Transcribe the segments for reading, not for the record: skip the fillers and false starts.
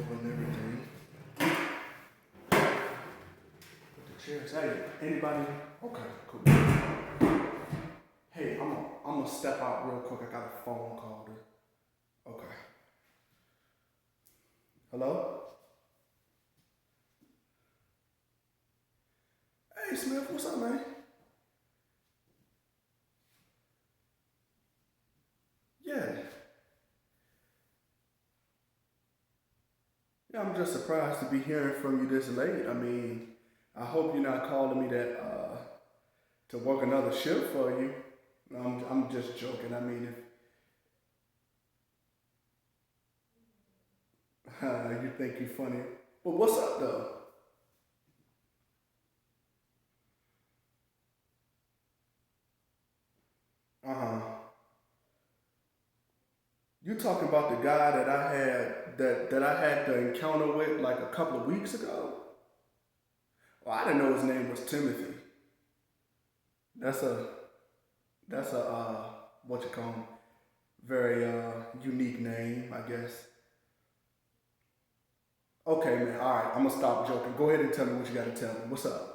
over and everything. Put the chairs. Hey, anybody? Okay, cool. Hey, I'm gonna step out real quick. I got a phone call. Okay. Hello? Hey, Smith, what's up, man? Yeah. Yeah, I'm just surprised to be hearing from you this late. I mean, I hope you're not calling me to work another shift for you. No, I'm just joking. I mean, if you think you're funny. But what's up, though? Uh-huh. You talking about the guy that I had the encounter with like a couple of weeks ago? Well, I didn't know his name was Timothy. That's a that's a what you call him? Very unique name, I guess. Okay, man. All right, I'm gonna stop joking. Go ahead and tell me what you got to tell me. What's up?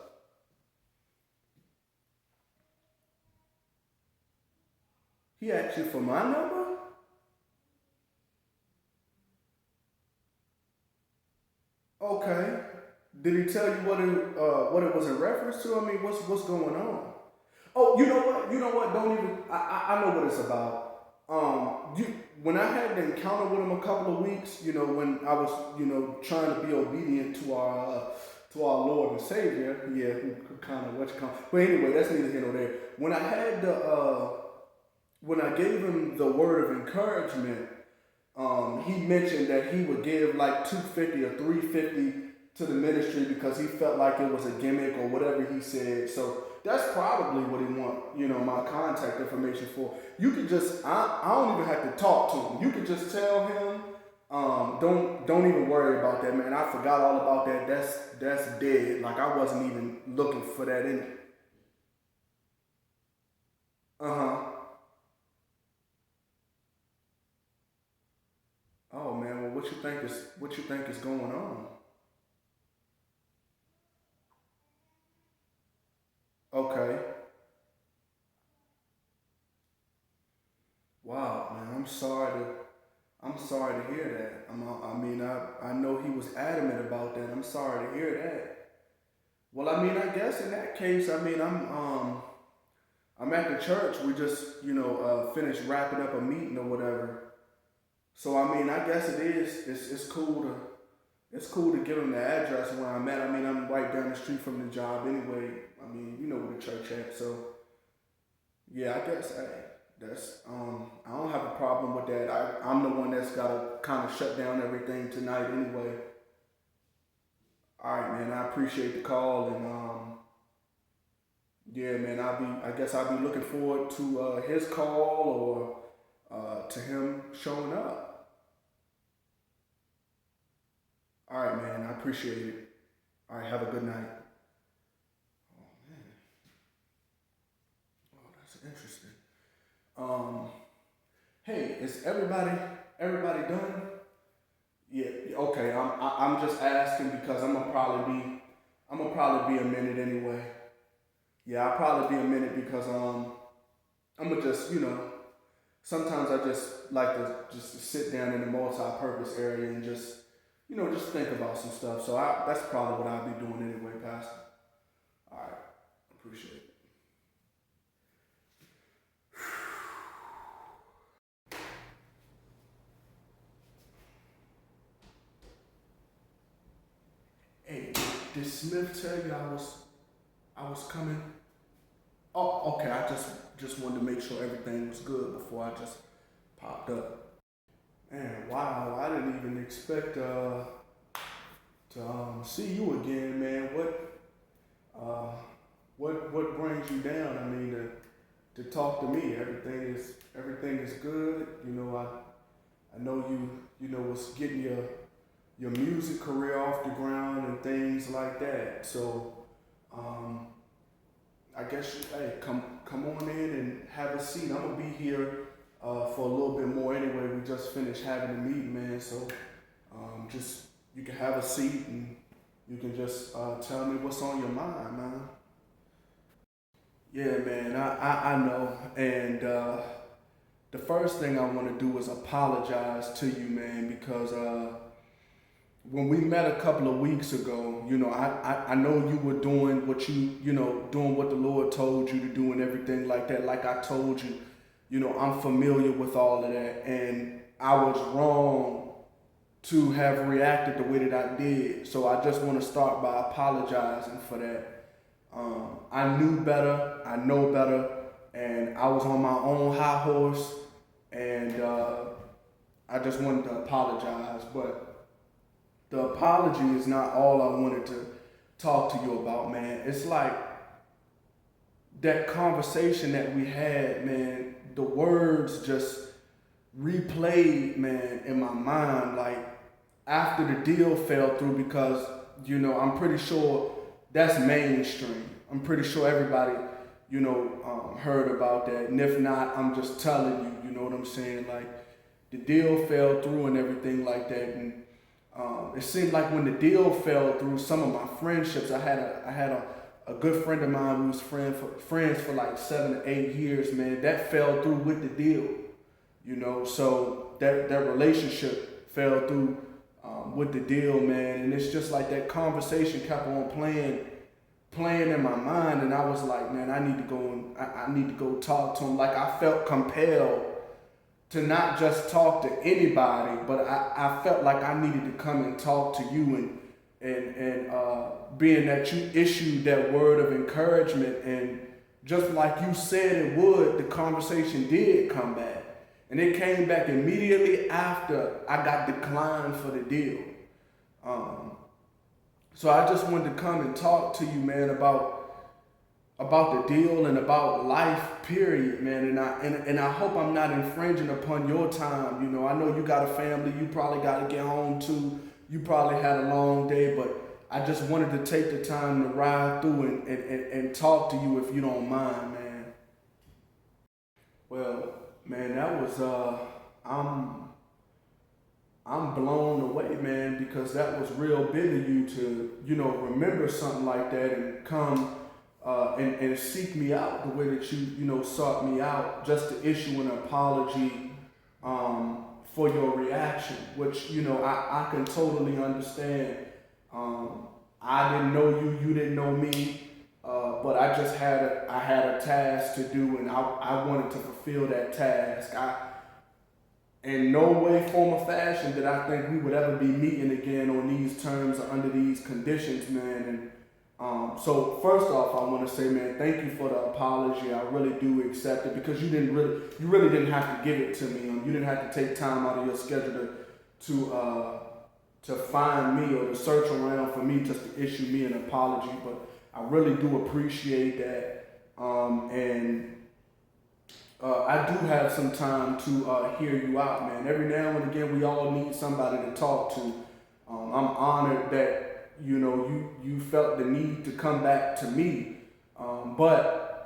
He asked you for my number? Okay. Did he tell you what it was in reference to? I mean, what's going on? Oh, you know what? You know what? Don't even. I know what it's about. When I had the encounter with him a couple of weeks, when I was, trying to be obedient to our Lord and Savior, yeah, who kind of what you call. But anyway, that's neither here nor there. When I gave him the word of encouragement, he mentioned that he would give like 250 or 350 to the ministry because he felt like it was a gimmick or whatever he said. So that's probably what he want, my contact information for. You could just, I don't even have to talk to him. You could just tell him, don't even worry about that, man. I forgot all about that. That's dead. Like I wasn't even looking for that in it. Uh huh. Oh man, well, what you think is going on? Okay. Wow, man. I'm sorry to hear that. I know he was adamant about that. I'm sorry to hear that. Well, I mean, I guess in that case, I mean, I'm at the church. We just, finished wrapping up a meeting or whatever. So I mean, I guess it is. It's cool to give him the address where I'm at. I mean, I'm right down the street from the job anyway. I mean, you know where the church at. So yeah, I guess I don't have a problem with that. I'm the one that's gotta kind of shut down everything tonight anyway. All right, man. I appreciate the call and yeah, man. I guess I'll be looking forward to his call or to him showing up. All right, man. I appreciate it. All right, have a good night. Oh man, oh that's interesting. Um, hey, is everybody done? Yeah, okay. I'm just asking because I'm gonna probably be a minute anyway. Yeah, I'll probably be a minute because I'm gonna just sometimes I just like to just sit down in the multi-purpose area and just think about some stuff. So that's probably what I'll be doing anyway, Pastor. All right, appreciate it. Hey, did Smith tell you I was coming? Oh, okay. I just wanted to make sure everything was good before I just popped up. Man, wow! I didn't even expect to see you again, man. Uh, what brings you down? I mean, to talk to me, everything is good. I know was getting your music career off the ground and things like that. So um, I guess hey, come on in and have a seat. I'm gonna be here for a little bit more anyway. We just finished having a meeting, man. So just you can have a seat and you can just tell me what's on your mind, man. Yeah, man, I know. And the first thing I want to do is apologize to you, man, because when we met a couple of weeks ago, I know you were doing what doing what the Lord told you to do and everything like that. Like I told you, I'm familiar with all of that. And I was wrong to have reacted the way that I did. So I just want to start by apologizing for that. I knew better, I know better, and I was on my own high horse, and I just wanted to apologize. But the apology is not all I wanted to talk to you about, man. It's like that conversation that we had, man, the words just replayed, man, in my mind, like after the deal fell through, because, I'm pretty sure that's mainstream. I'm pretty sure everybody, heard about that. And if not, I'm just telling you, you know what I'm saying? Like, the deal fell through and everything like that. And it seemed like when the deal fell through, some of my friendships, I had a good friend of mine who was friends for like 7 to 8 years, man, that fell through with the deal, so that relationship fell through with the deal, man. And it's just like that conversation kept on playing in my mind, and I was like, man, I need to go talk to him. Like, I felt compelled to not just talk to anybody, but I felt like I needed to come and talk to you, and being that you issued that word of encouragement, and just like you said it would, the conversation did come back. And it came back immediately after I got declined for the deal. So I just wanted to come and talk to you, man, about the deal and about life, period, man. And I hope I'm not infringing upon your time. I know you got a family, you probably got to get home too. You probably had a long day, but I just wanted to take the time to ride through and talk to you, if you don't mind, man. Well, man, that was I'm blown away, man, because that was real big of you to, remember something like that and come and seek me out the way that you sought me out, just to issue an apology for your reaction, which, I can totally understand. I didn't know you, you didn't know me, but I had a task to do, and I wanted to fulfill that task. In no way, form, or fashion did I think we would ever be meeting again on these terms or under these conditions, man. And so first off, I want to say, man, thank you for the apology. I really do accept it, because you really didn't have to give it to me. You didn't have to take time out of your schedule to find me or to search around for me just to issue me an apology. But I really do appreciate that. I do have some time to hear you out, man. Every now and again, we all need somebody to talk to. I'm honored that, you felt the need to come back to me. But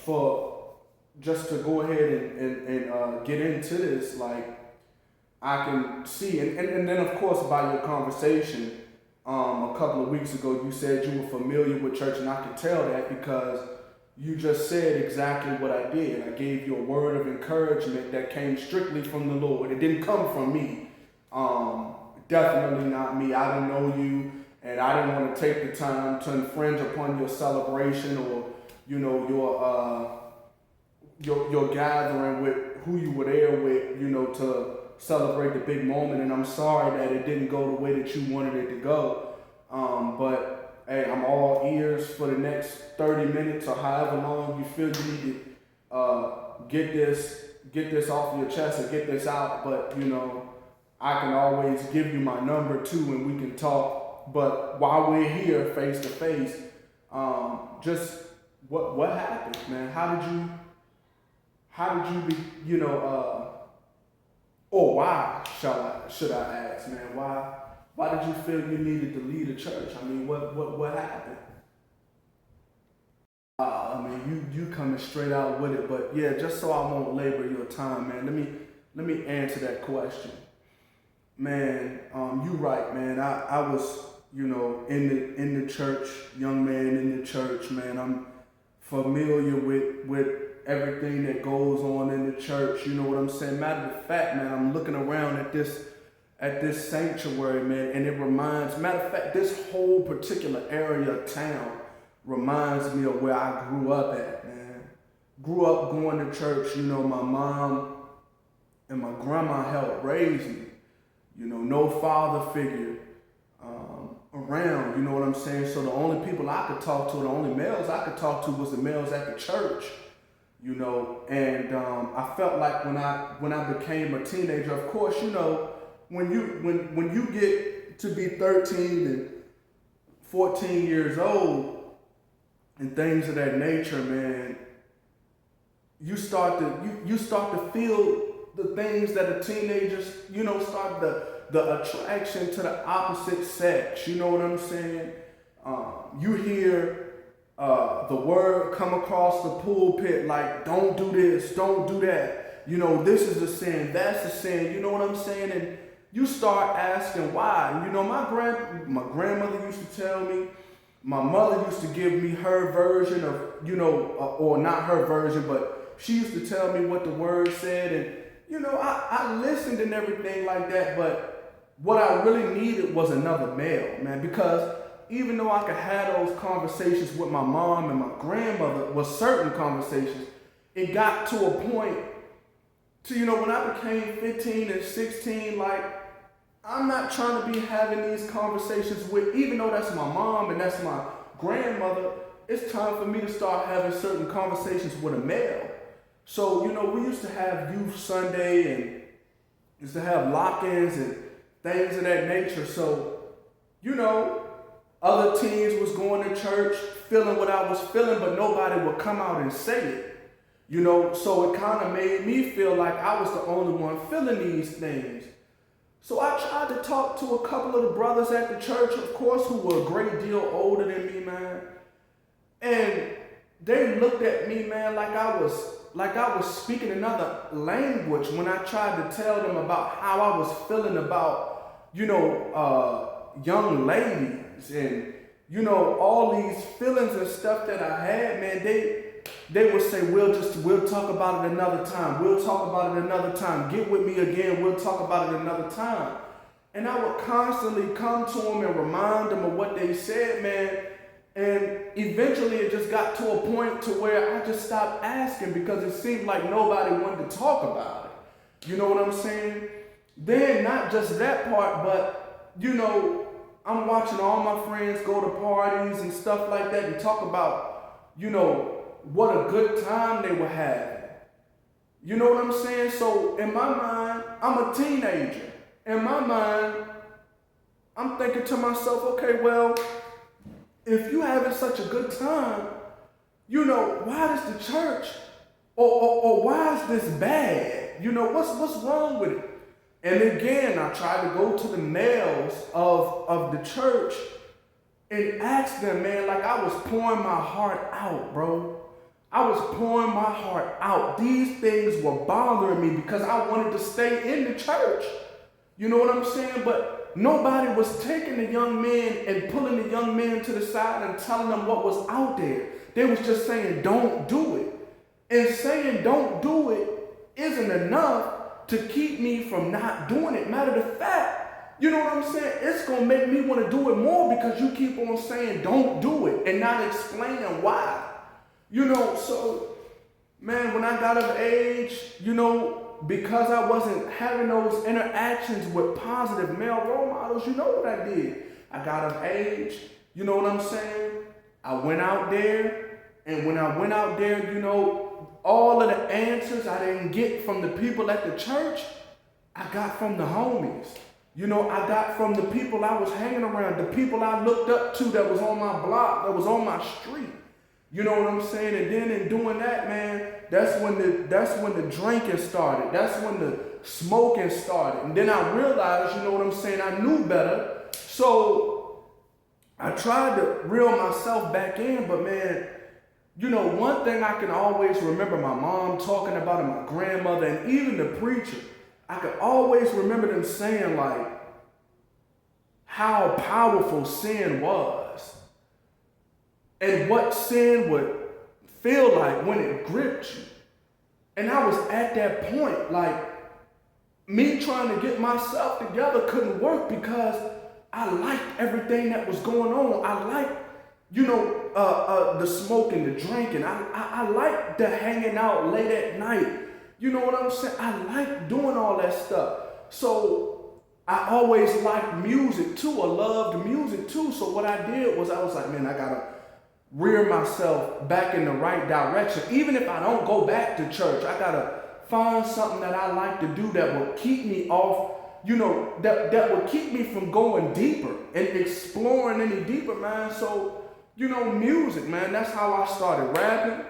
for just to go ahead and get into this, like, I can see, and then of course by your conversation a couple of weeks ago, you said you were familiar with church, and I can tell that because you just said exactly what I did. I gave you a word of encouragement that came strictly from the Lord. It didn't come from me. Definitely not me. I didn't know you, and I didn't want to take the time to infringe upon your celebration or, your gathering with who you were there with, to celebrate the big moment. And I'm sorry that it didn't go the way that you wanted it to go. But hey, I'm all ears for the next 30 minutes or however long you feel you need to get this off your chest or get this out. But, I can always give you my number too, and we can talk. But while we're here face to face, just what happened, man? How did you be, or why should I ask, man? Why did you feel you needed to lead a church? I mean, what happened? You coming straight out with it, but yeah, just so I won't labor your time, man. Let me answer that question. Man, you right, man. I was, in the church, young man in the church, man. I'm familiar with everything that goes on in the church. You know what I'm saying? Matter of fact, man, I'm looking around at this sanctuary, man, and it reminds. Matter of fact, this whole particular area of town reminds me of where I grew up at, man. Grew up going to church. My mom and my grandma helped raise me. No father figure around, you know what I'm saying? So the only people I could talk to, the only males I could talk to was the males at the church, and I felt like when I became a teenager, of course, when you get to be 13 and 14 years old and things of that nature, man, you start to feel the things that a teenagers, start the attraction to the opposite sex. You know what I'm saying? You hear the word come across the pulpit like, don't do this, don't do that. This is a sin, that's a sin. You know what I'm saying? And you start asking why. My grandmother used to tell me, my mother used to give me her version of, or not her version, but she used to tell me what the word said. And I listened and everything like that, but what I really needed was another male, man, because even though I could have those conversations with my mom and my grandmother, with certain conversations, it got to a point to, when I became 15 and 16, like, I'm not trying to be having these conversations with, even though that's my mom and that's my grandmother, it's time for me to start having certain conversations with a male. So, we used to have youth Sunday and used to have lock-ins and things of that nature. So, other teens was going to church, feeling what I was feeling, but nobody would come out and say it. So it kind of made me feel like I was the only one feeling these things. So I tried to talk to a couple of the brothers at the church, of course, who were a great deal older than me, man. And they looked at me, man, like I was speaking another language when I tried to tell them about how I was feeling about, young ladies and, all these feelings and stuff that I had, man. They would say, we'll talk about it another time. We'll talk about it another time. Get with me again. We'll talk about it another time. And I would constantly come to them and remind them of what they said, man. And eventually it just got to a point to where I just stopped asking because it seemed like nobody wanted to talk about it. You know what I'm saying? Then not just that part, but, I'm watching all my friends go to parties and stuff like that and talk about, what a good time they were having. You know what I'm saying? So in my mind, I'm a teenager. In my mind, I'm thinking to myself, okay, well, if you having such a good time, why does the church or why is this bad? What's wrong with it? And again, I tried to go to the males of the church and ask them, man, like I was pouring my heart out, bro. I was pouring my heart out. These things were bothering me because I wanted to stay in the church. You know what I'm saying? But nobody was taking the young men and pulling the young men to the side and telling them what was out there. They was just saying, don't do it. And saying don't do it isn't enough to keep me from not doing it. Matter of fact, you know what I'm saying? It's going to make me want to do it more because you keep on saying don't do it and not explaining why. So, man, when I got of age, because I wasn't having those interactions with positive male role models, you know what I did? I got of age, you know what I'm saying? I went out there, and when I went out there, all of the answers I didn't get from the people at the church, I got from the homies. I got from the people I was hanging around, the people I looked up to that was on my block, that was on my street. You know what I'm saying? And then in doing that, man, that's when the drinking started. That's when the smoking started. And then I realized, you know what I'm saying, I knew better. So I tried to reel myself back in, but man, one thing I can always remember my mom talking about and my grandmother and even the preacher, I could always remember them saying like how powerful sin was and what sin would feel like when it gripped you. And I was at that point, like me trying to get myself together couldn't work because I liked everything that was going on. I liked, the smoking, the drinking. I liked the hanging out late at night. You know what I'm saying? I liked doing all that stuff. So I always liked music too. I loved music too. So what I did was I was like, man, I gotta rear myself back in the right direction. Even if I don't go back to church, I gotta find something that I like to do that will keep me off, that will keep me from going deeper and exploring any deeper, man. So, music, man, that's how I started rapping.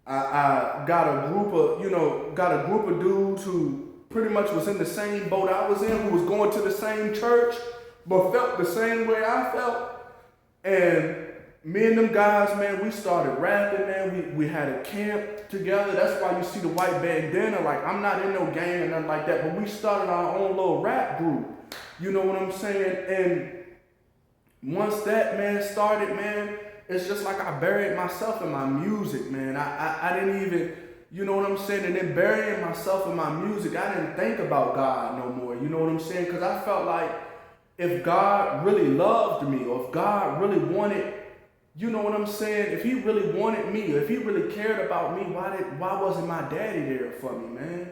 I got a group of dudes who pretty much was in the same boat I was in, who was going to the same church, but felt the same way I felt. And me and them guys, man, we started rapping, man. We had a camp together. That's why you see the white bandana. Like, I'm not in no gang or nothing like that, but we started our own little rap group. You know what I'm saying? And once that, man, started, man, it's just like I buried myself in my music, man. I didn't even, you know what I'm saying? And then burying myself in my music, I didn't think about God no more. You know what I'm saying? Because I felt like if God really loved me, or if God really wanted, you know what I'm saying? If he really wanted me, or if he really cared about me, why wasn't my daddy there for me, man?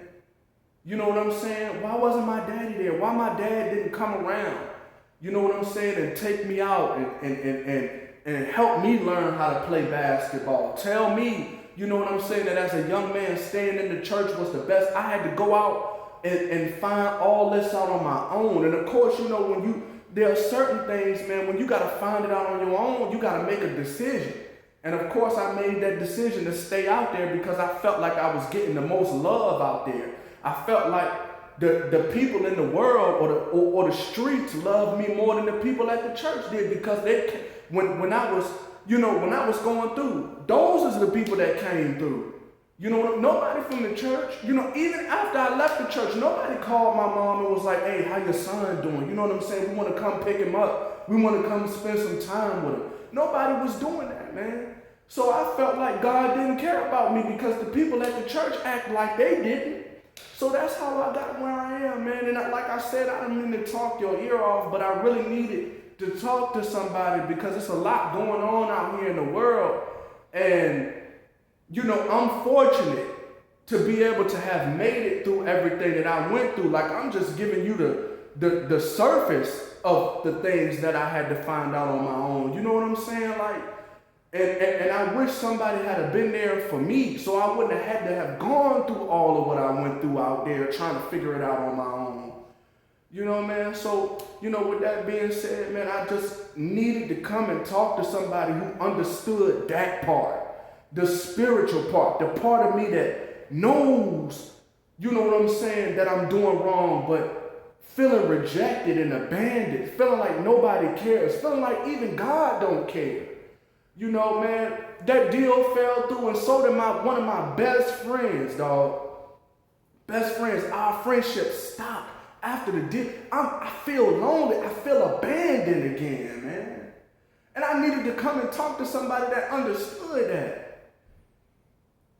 You know what I'm saying? Why wasn't my daddy there? Why my dad didn't come around? You know what I'm saying? And take me out and help me learn how to play basketball. Tell me, you know what I'm saying, that as a young man staying in the church was the best. I had to go out and find all this out on my own. And of course, there are certain things, man, when you got to find it out on your own, you got to make a decision. And of course, I made that decision to stay out there because I felt like I was getting the most love out there. I felt like the people in the world or the streets loved me more than the people at the church did, because when I was going through, those are the people that came through. Nobody from the church, even after I left the church, nobody called my mom and was like, hey, how your son doing? You know what I'm saying? We want to come pick him up. We want to come spend some time with him. Nobody was doing that, man. So I felt like God didn't care about me because the people at the church act like they didn't. So that's how I got where I am, man. And like I said, I didn't mean to talk your ear off, but I really needed to talk to somebody because it's a lot going on out here in the world. And I'm fortunate to be able to have made it through everything that I went through. Like, I'm just giving you the surface of the things that I had to find out on my own. You know what I'm saying? Like, and I wish somebody had been there for me, so I wouldn't have had to have gone through all of what I went through out there trying to figure it out on my own. You know, man? So, with that being said, man, I just needed to come and talk to somebody who understood that part. The spiritual part, the part of me that knows, you know what I'm saying, that I'm doing wrong, but feeling rejected and abandoned, feeling like nobody cares, feeling like even God don't care. Man, that deal fell through, and so did one of my best friends, dog. Best friends, our friendship stopped after the deal. I feel lonely, I feel abandoned again, man. And I needed to come and talk to somebody that understood that.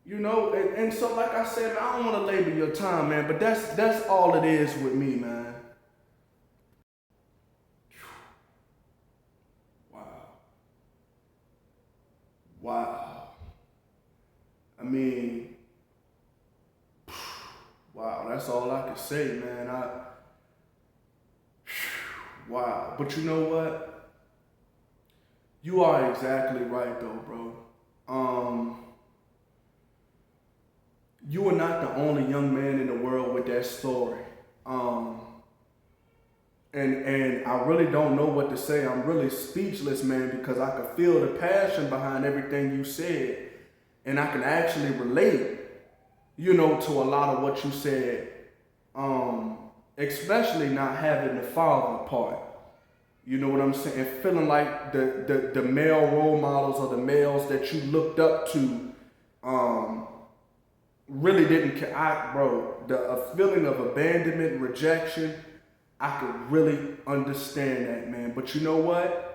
And so like I said, man, I don't want to labor your time, man, but that's all it is with me, man. Wow. I mean, wow, that's all I can say, man. Wow. But you know what? You are exactly right, though, bro. You are not the only young man in the world with that story. And I really don't know what to say. I'm really speechless, man, because I could feel the passion behind everything you said. And I can actually relate, to a lot of what you said. Especially not having the father part. You know what I'm saying? Feeling like the male role models or the males that you looked up to really didn't care. Bro, a feeling of abandonment, rejection, I could really understand that, man. But you know what?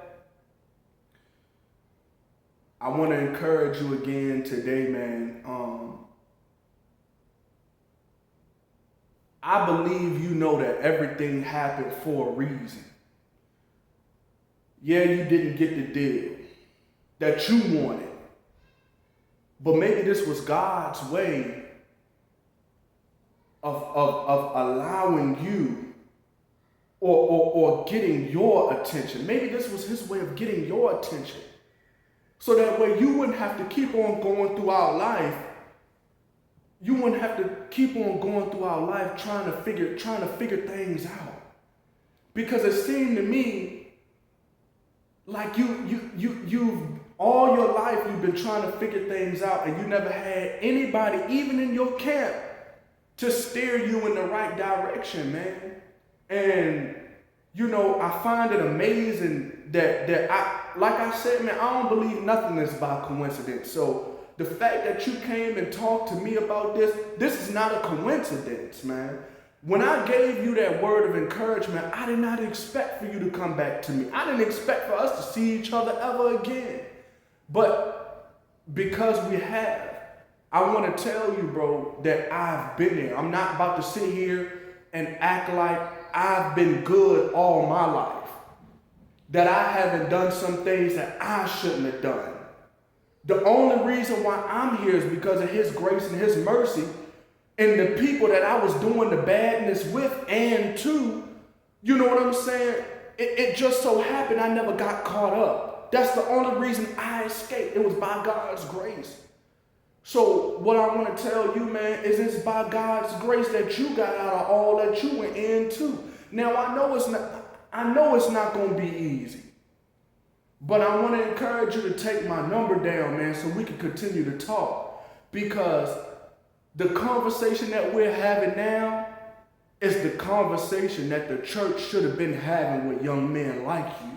I want to encourage you again today, man. I believe you know that everything happened for a reason. Yeah, you didn't get the deal that you wanted, but maybe this was God's way of allowing you or getting your attention. Maybe this was his way of getting your attention. So that way you wouldn't have to keep on going throughout life. You wouldn't have to keep on going throughout life trying to figure things out. Because it seemed to me like you all your life you've been trying to figure things out, and you never had anybody, even in your camp, to steer you in the right direction, man. And you know, I find it amazing that like I said, man, I don't believe nothing is by coincidence. So the fact that you came and talked to me about this is not a coincidence, man. When I gave you that word of encouragement, I did not expect for you to come back to me. I didn't expect for us to see each other ever again. But because we have, I want to tell you, bro, that I've been there. I'm not about to sit here and act like I've been good all my life, that I haven't done some things that I shouldn't have done. The only reason why I'm here is because of his grace and his mercy, and the people that I was doing the badness with and to, you know what I'm saying? It just so happened I never got caught up. That's the only reason I escaped. It was by God's grace. So what I want to tell you, man, is it's by God's grace that you got out of all that you went into. Now I know it's not going to be easy, but I want to encourage you to take my number down, man, so we can continue to talk, because the conversation that we're having now is the conversation that the church should have been having with young men like you.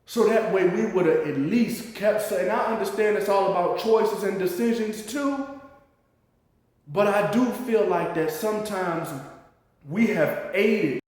So that way we would have at least kept saying, I understand it's all about choices and decisions too, but I do feel like that sometimes we have aided